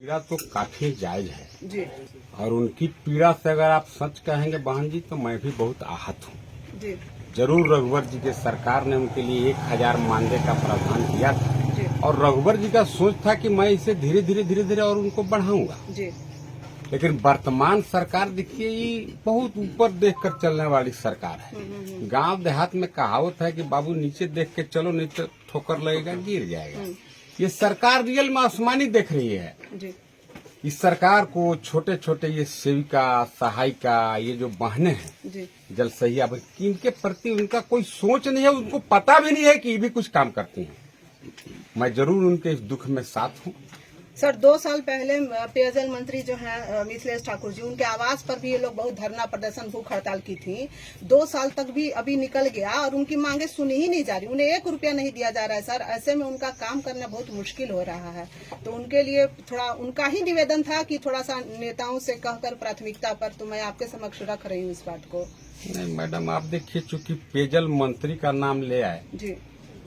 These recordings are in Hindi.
पीड़ा तो काफी जायज है जी और उनकी पीड़ा से अगर आप सच कहेंगे बहन जी तो मैं भी बहुत आहत हूँ। जी जरूर रघुवर जी के सरकार ने उनके लिए 1000 मानदेय का प्रावधान किया था जी और रघुवर जी का सोच था कि मैं इसे धीरे धीरे और उनको बढ़ाऊंगा। जी लेकिन वर्तमान सरकार देखिए ये बहुत ऊपर देखकर चलने वाली सरकार है। गांव देहात में कहावत है कि बाबू नीचे देख के चलो नहीं तो ठोकर लगेगा गिर जाएगा। ये सरकार रियल में आसमानी देख रही है। जी इस सरकार को छोटे छोटे ये सेविका सहायिका ये जो बहनें हैं जी जल सहिया इनके प्रति उनका कोई सोच नहीं है, उनको पता भी नहीं है कि ये भी कुछ काम करती हैं। मैं जरूर उनके इस दुख में साथ हूँ। सर 2 साल पहले पेयजल मंत्री जो हैं मिथिलेश ठाकुर जी, उनके आवास पर भी ये लोग बहुत धरना प्रदर्शन भूख हड़ताल की थी। 2 साल तक भी अभी निकल गया और उनकी मांगे सुनी ही नहीं जा रही, उन्हें 1 रुपया नहीं दिया जा रहा है। सर ऐसे में उनका काम करना बहुत मुश्किल हो रहा है, तो उनके लिए थोड़ा उनका ही निवेदन था कि थोड़ा सा नेताओं से कहकर प्राथमिकता पर, तो मैं आपके समक्ष रख रही हूँ इस बात को। नहीं मैडम, आप देखिए चूंकि पेयजल मंत्री का नाम ले आए जी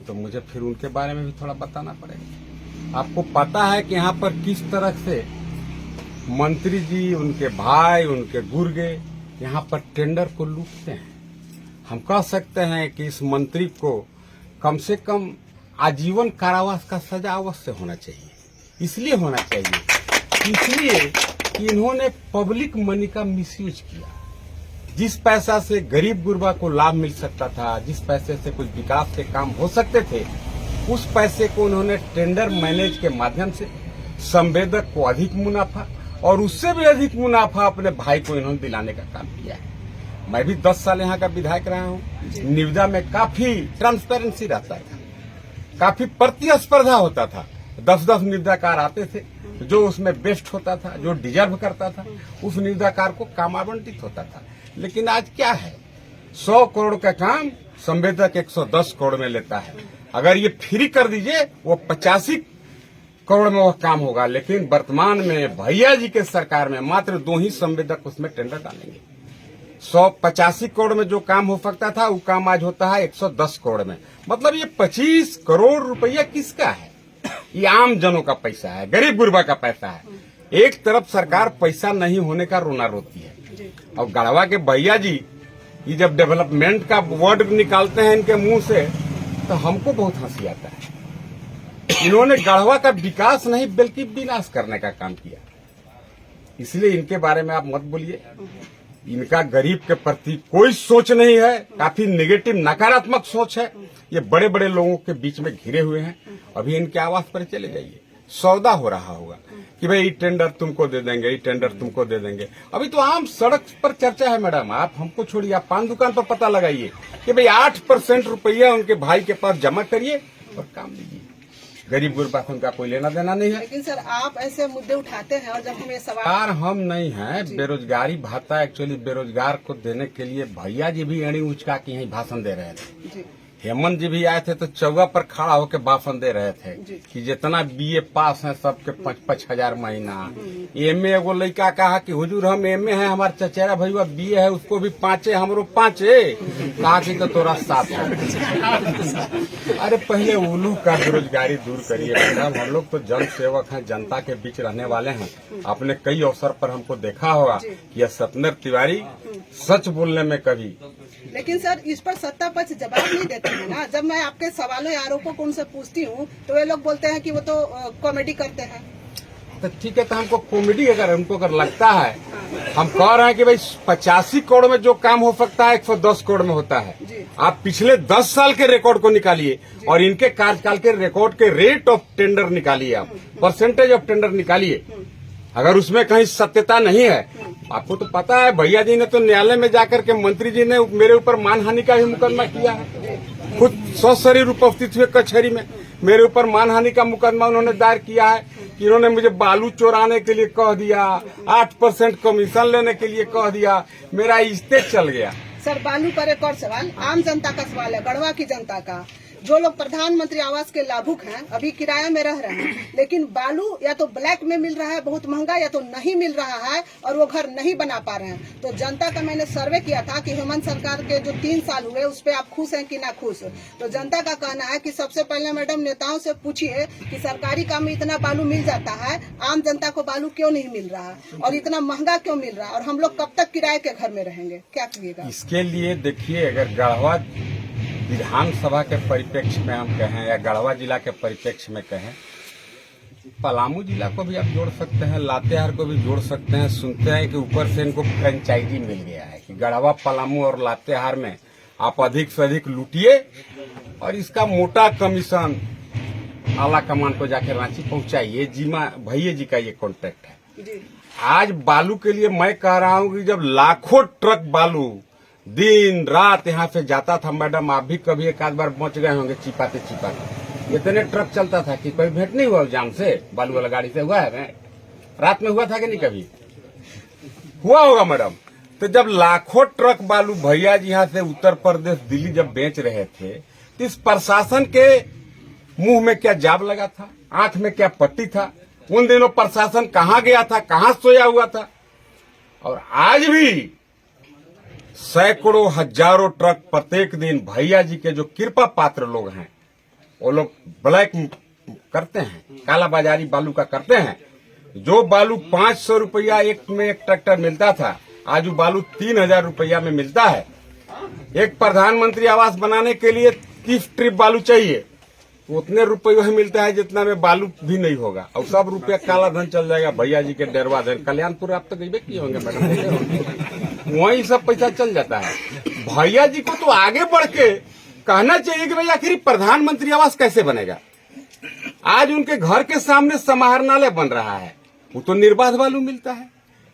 तो मुझे फिर उनके बारे में भी थोड़ा बताना पड़ेगा। आपको पता है कि यहाँ पर किस तरह से मंत्री जी, उनके भाई, उनके गुर्गे यहाँ पर टेंडर को लूटते हैं। हम कह सकते हैं कि इस मंत्री को कम से कम आजीवन कारावास का सजा अवश्य होना चाहिए। इसलिए होना चाहिए इसलिए कि इन्होंने पब्लिक मनी का मिसयूज किया। जिस पैसा से गरीब गुरबा को लाभ मिल सकता था, जिस पैसे से कुछ विकास के काम हो सकते थे, उस पैसे को उन्होंने टेंडर मैनेज के माध्यम से संवेदक को अधिक मुनाफा और उससे भी अधिक मुनाफा अपने भाई को इन्होंने दिलाने का काम किया है। मैं भी 10 साल यहाँ का विधायक रहा हूँ। निविदा में काफी ट्रांसपेरेंसी रहता था, काफी प्रतिस्पर्धा होता था। 10-10 निविदाकार आते थे, जो उसमें बेस्ट होता था, जो डिजर्व करता था, उस निविदाकार को काम आवंटित होता था। लेकिन आज क्या है, 100 करोड़ का काम संवेदक 110 करोड़ में लेता है। अगर ये फ्री कर दीजिए वो 85 करोड़ में वह काम होगा। लेकिन वर्तमान में भैया जी के सरकार में मात्र 2 ही संवेदक उसमें टेंडर डालेंगे। 185 करोड़ में जो काम हो सकता था वो काम आज होता है 110 करोड़ में। मतलब ये 25 करोड़ रुपया किसका है? ये आम जनों का पैसा है, गरीब गुरबा का पैसा है। एक तरफ सरकार पैसा नहीं होने का रोना रोती है और गढ़वा के भैया जी ये जब डेवलपमेंट का वर्ड निकालते हैं इनके मुंह से तो हमको बहुत हंसी आता है। इन्होंने गढ़वा का विकास नहीं बल्कि विनाश करने का काम किया। इसलिए इनके बारे में आप मत बोलिए। इनका गरीब के प्रति कोई सोच नहीं है, काफी नेगेटिव नकारात्मक सोच है। ये बड़े बड़े लोगों के बीच में घिरे हुए हैं। अभी इनके आवास पर चले जाइए, सौदा हो रहा होगा कि भाई ये टेंडर तुमको दे देंगे, ये टेंडर तुमको दे देंगे। अभी तो आम सड़क पर चर्चा है मैडम। आप हमको छोड़िए, आप पान दुकान पर पता लगाइए कि भाई 8% रुपया उनके भाई के पास जमा करिए और काम लीजिए। गरीब गुरबा से उनका कोई लेना देना नहीं है। लेकिन सर आप ऐसे मुद्दे उठाते हैं और जब हमें सवाल हम नहीं हैं। बेरोजगारी भत्ता एक्चुअली बेरोजगार को देने के लिए भैया जी भी एड़ी उचका के यही भाषण दे रहे थे। जी हेमंत जी भी आए थे तो चौवा पर खड़ा होकर भाषण दे रहे थे कि जितना बीए पास है सबके 5-5 हजार महीना। एमए एगो लड़का कहा कि हुजूर हम एमए है, हमारे चचेरा भैया बीए है, उसको भी 5 हमरो 5 कहा कि तो तोरा 7 है। अरे पहले उल्लू का बेरोजगारी दूर करिए मैडम। हम लोग तो जन सेवक हैं, जनता के बीच रहने वाले हैं। आपने कई अवसर पर हमको देखा होगा कि यह सत्येंद्र तिवारी सच बोलने में कभी। लेकिन सर इस पर सत्ता पक्ष जवाब नहीं देते हैं ना। जब मैं आपके सवालों या आरोपों को उनसे पूछती हूँ तो वे लोग बोलते हैं कि वो तो कॉमेडी करते हैं। तो ठीक है, तो हमको कॉमेडी अगर लगता है, हम कह रहे हैं कि भाई 85 करोड़ में जो काम हो सकता है 110 करोड़ में होता है। आप पिछले 10 साल के रिकॉर्ड को निकालिए और इनके कार्यकाल के रिकॉर्ड के रेट ऑफ टेंडर निकालिए, आप परसेंटेज ऑफ टेंडर निकालिए। अगर उसमें कहीं सत्यता नहीं है, आपको तो पता है भैया जी ने तो न्यायालय में जाकर के मंत्री जी ने मेरे ऊपर मानहानि का भी मुकदमा किया है। खुद सशरीर उपस्थित हुए कचहरी में मेरे ऊपर मानहानि का मुकदमा उन्होंने दायर किया है कि इन्होंने मुझे बालू चोराने के लिए कह दिया, 8% कमीशन लेने के लिए कह दिया, मेरा इस्तेज चल गया। सर बालू पर एक और सवाल, आम जनता का सवाल है, गढ़वा की जनता का। जो लोग प्रधानमंत्री आवास के लाभुक हैं, अभी किराए में रह रहे हैं, लेकिन बालू या तो ब्लैक में मिल रहा है बहुत महंगा, या तो नहीं मिल रहा है और वो घर नहीं बना पा रहे हैं। तो जनता का मैंने सर्वे किया था कि हेमंत सरकार के जो 3 साल हुए उस पर आप खुश हैं कि ना खुश। तो जनता का कहना है कि सबसे पहले मैडम नेताओं से पूछिए कि सरकारी काम में इतना बालू मिल जाता है, आम जनता को बालू क्यों नहीं मिल रहा है और इतना महंगा क्यों मिल रहा है, और हम लोग कब तक किराए के घर में रहेंगे, क्या करिएगा? इसके लिए देखिए, अगर गढ़वा विधानसभा के परिप्रेक्ष्य में हम कहें या गढ़वा जिला के परिप्रेक्ष्य में कहें, पलामू जिला को भी आप जोड़ सकते हैं, लातेहार को भी जोड़ सकते हैं। सुनते हैं कि ऊपर से इनको फ्रेंचाइजी मिल गया है कि गढ़वा, पलामू और लातेहार में आप अधिक से अधिक लूटिए और इसका मोटा कमीशन आला कमान को जाकर रांची पहुंचाइए। जीमा भैया जी का ये कॉन्ट्रैक्ट है। जी। आज बालू के लिए मैं कह रहा हूं कि जब लाखों ट्रक बालू दिन रात यहाँ से जाता था, मैडम आप भी कभी एक आध बार पहुंच गए होंगे चिपाते चिपाते, इतने ट्रक चलता था कि कोई भेंट नहीं हुआ जान से बालू वाला गाड़ी से। हुआ है रात में हुआ था कि नहीं, कभी हुआ होगा मैडम। तो जब लाखों ट्रक बालू भैया जी यहाँ से उत्तर प्रदेश दिल्ली जब बेच रहे थे, तो इस प्रशासन के मुंह में क्या जाब लगा था, आंख में क्या पट्टी था? उन दिनों प्रशासन कहाँ गया था, कहाँ सोया हुआ था? और आज भी सैकड़ों हजारों ट्रक प्रत्येक दिन भैया जी के जो कृपा पात्र लोग हैं, वो लोग ब्लैक करते हैं, कालाबाजारी बालू का करते हैं। जो बालू 500 रुपया एक में एक ट्रैक्टर मिलता था, आज वो बालू 3000 रुपया में मिलता है। एक प्रधानमंत्री आवास बनाने के लिए 30 ट्रिप बालू चाहिए, उतने रुपये ही मिलता है जितना में बालू भी नहीं होगा, और सब रुपया काला धन चल जाएगा भैया जी के डेरवा धन। कल्याणपुर आप तो गई किए होंगे मैडम, वहीं सब पैसा चल जाता है। भैया जी को तो आगे बढ़ के कहना चाहिए कि भाई आखिर प्रधानमंत्री आवास कैसे बनेगा। आज उनके घर के सामने समाहरणालय बन रहा है, वो तो निर्बाध बालू मिलता है,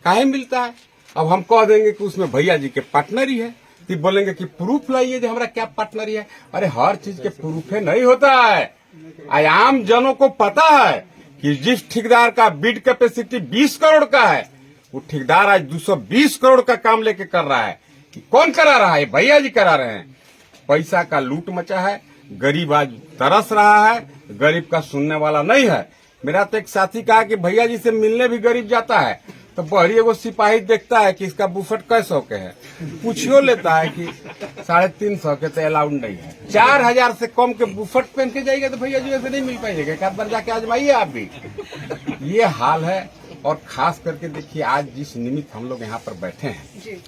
काहे मिलता है? अब हम कह देंगे कि उसमें भैया जी के पार्टनर ही है, तो बोलेंगे कि प्रूफ लाइए जो हमारा क्या पार्टनर है। अरे हर चीज के प्रूफे नहीं होता है। आम जनों को पता है कि जिस ठेकेदार का बिड कैपेसिटी 20 करोड़ का है, वो ठेकेदार आज 220 करोड़ का काम लेके कर रहा है। कौन करा रहा है? भैया जी करा रहे हैं। पैसा का लूट मचा है, गरीब आज तरस रहा है, गरीब का सुनने वाला नहीं है। मेरा तो एक साथी कहा कि भैया जी से मिलने भी गरीब जाता है तो बहरी एगो सिपाही देखता है कि इसका बुफट कैसो के है, पूछियो लेता है कि 350 के तो अलाउड नहीं है। 4000 से कम के बुफट पहन के जाएगा तो भैया जी ऐसे नहीं मिल पाएगा। एक आध बार जाके आजमाइए आप भी। ये हाल है। और खास करके देखिए आज जिस निमित्त हम लोग यहाँ पर बैठे हैं,